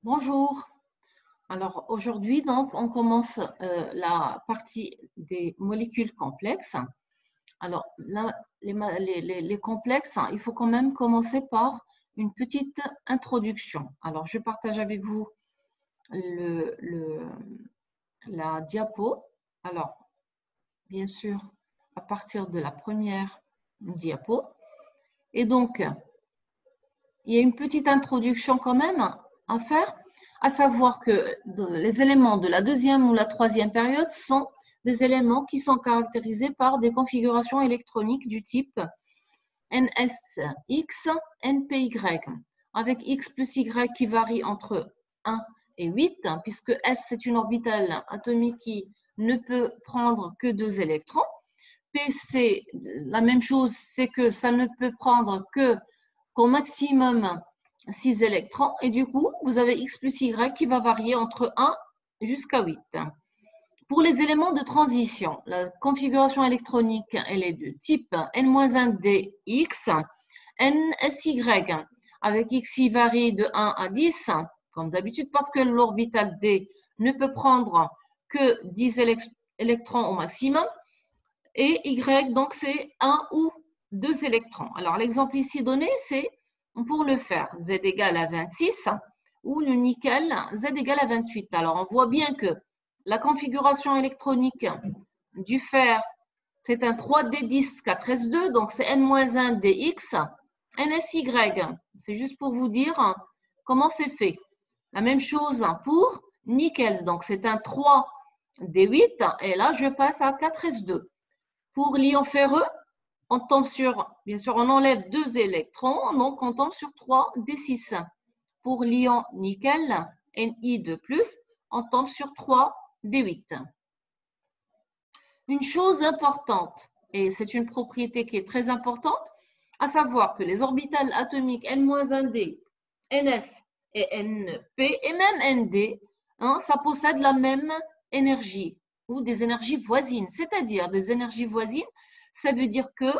Bonjour. Alors aujourd'hui, donc, on commence la partie des molécules complexes. Alors là, les complexes, hein, il faut quand même commencer par une petite introduction. Alors je partage avec vous la diapo. Alors, bien sûr, à partir de la première diapo. Et donc, il y a une petite introduction quand même à faire, à savoir que les éléments de la deuxième ou la troisième période sont des éléments qui sont caractérisés par des configurations électroniques du type NSX, NPY, avec X plus Y qui varie entre 1 et 8, puisque S c'est une orbitale atomique qui ne peut prendre que 2 électrons. P c'est la même chose, c'est que ça ne peut prendre qu'au maximum 6 électrons, et du coup, vous avez X plus Y qui va varier entre 1 jusqu'à 8. Pour les éléments de transition, la configuration électronique, elle est de type N-1DX, NSY, avec X qui varie de 1 à 10, comme d'habitude, parce que l'orbital D ne peut prendre que 10 électrons au maximum, et Y, donc c'est 1 ou 2 électrons. Alors l'exemple ici donné, c'est pour le fer, Z égale à 26, ou le nickel, Z égale à 28. Alors on voit bien que la configuration électronique du fer, c'est un 3D10 4S2, donc c'est N-1DX, NSY. C'est juste pour vous dire comment c'est fait. La même chose pour nickel, donc c'est un 3D8, et là je passe à 4S2. Pour l'ion ferreux, on tombe sur, bien sûr, on enlève 2 électrons, donc on tombe sur 3D6. Pour l'ion nickel, Ni2+, on tombe sur 3D8. Une chose importante, et c'est une propriété qui est très importante, à savoir que les orbitales atomiques N-1D, NS et NP, et même ND, ça possède la même énergie, ou des énergies voisines. C'est-à-dire des énergies voisines, ça veut dire que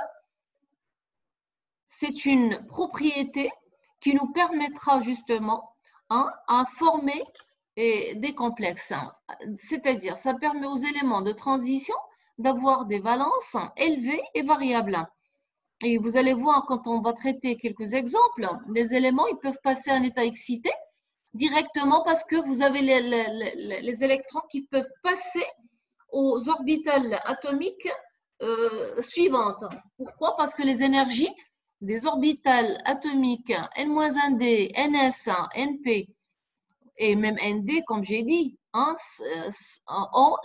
c'est une propriété qui nous permettra justement à former des complexes. C'est-à-dire, ça permet aux éléments de transition d'avoir des valences élevées et variables. Et vous allez voir, quand on va traiter quelques exemples, les éléments, ils peuvent passer en état excité directement parce que vous avez les électrons qui peuvent passer aux orbitales atomiques suivantes. Pourquoi? Parce que les énergies des orbitales atomiques N-1D, NS, NP et même ND, comme j'ai dit, ont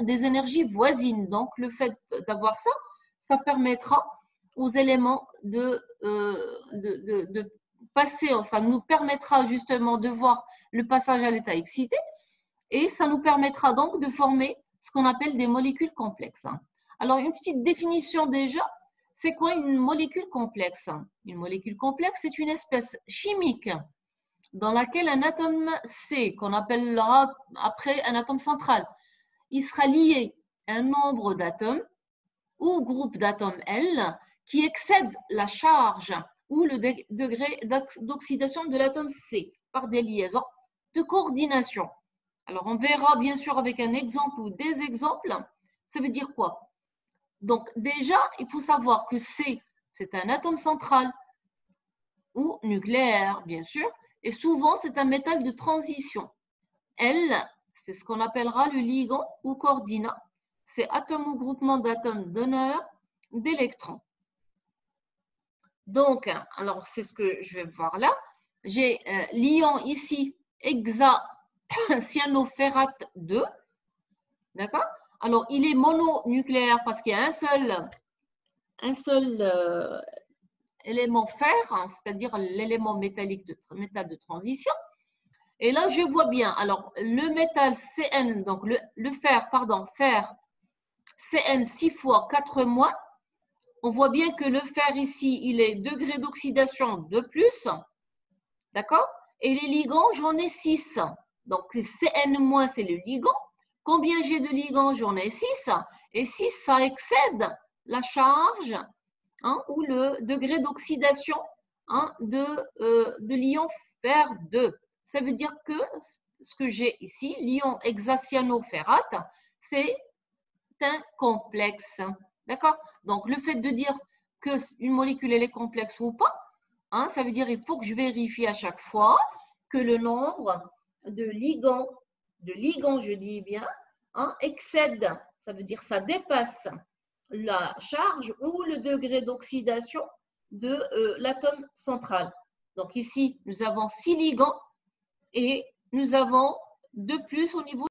des énergies voisines. Donc, le fait d'avoir ça, ça permettra aux éléments de passer, ça nous permettra justement de voir le passage à l'état excité, et ça nous permettra donc de former ce qu'on appelle des molécules complexes. Alors, une petite définition déjà, c'est quoi une molécule complexe? Une molécule complexe, c'est une espèce chimique dans laquelle un atome C, qu'on appellera après un atome central, il sera lié à un nombre d'atomes ou groupe d'atomes L qui excède la charge ou le degré d'oxydation de l'atome C par des liaisons de coordination. Alors, on verra bien sûr avec un exemple ou des exemples. Ça veut dire quoi? Donc, déjà, il faut savoir que C, c'est un atome central ou nucléaire, bien sûr, et souvent, c'est un métal de transition. L, c'est ce qu'on appellera le ligand ou coordinat. C'est atome ou groupement d'atomes donneurs d'électrons. Donc, alors, c'est ce que je vais voir là. J'ai l'ion ici, hexacyanoferrate 2. D'accord? Alors, il est mononucléaire parce qu'il y a un seul élément fer, c'est-à-dire l'élément métallique métal de transition. Et là, je vois bien. Alors, le métal Cn, donc le fer, pardon, fer Cn 6 fois 4 moins. On voit bien que le fer ici, il est degré d'oxydation de plus. D'accord? Et les ligands, j'en ai 6. Donc, Cn-, c'est le ligand. Combien j'ai de ligands? J'en ai 6. Et 6, ça excède la charge ou le degré d'oxydation de l'ion fer 2. Ça veut dire que ce que j'ai ici, l'ion hexacyanoferrate, c'est un complexe. D'accord? Donc, le fait de dire qu'une molécule elle est complexe ou pas, hein, ça veut dire qu'il faut que je vérifie à chaque fois que le nombre de ligands je dis bien, hein, excède, ça veut dire ça dépasse la charge ou le degré d'oxydation de l'atome central. Donc ici, nous avons 6 ligands et nous avons de plus au niveau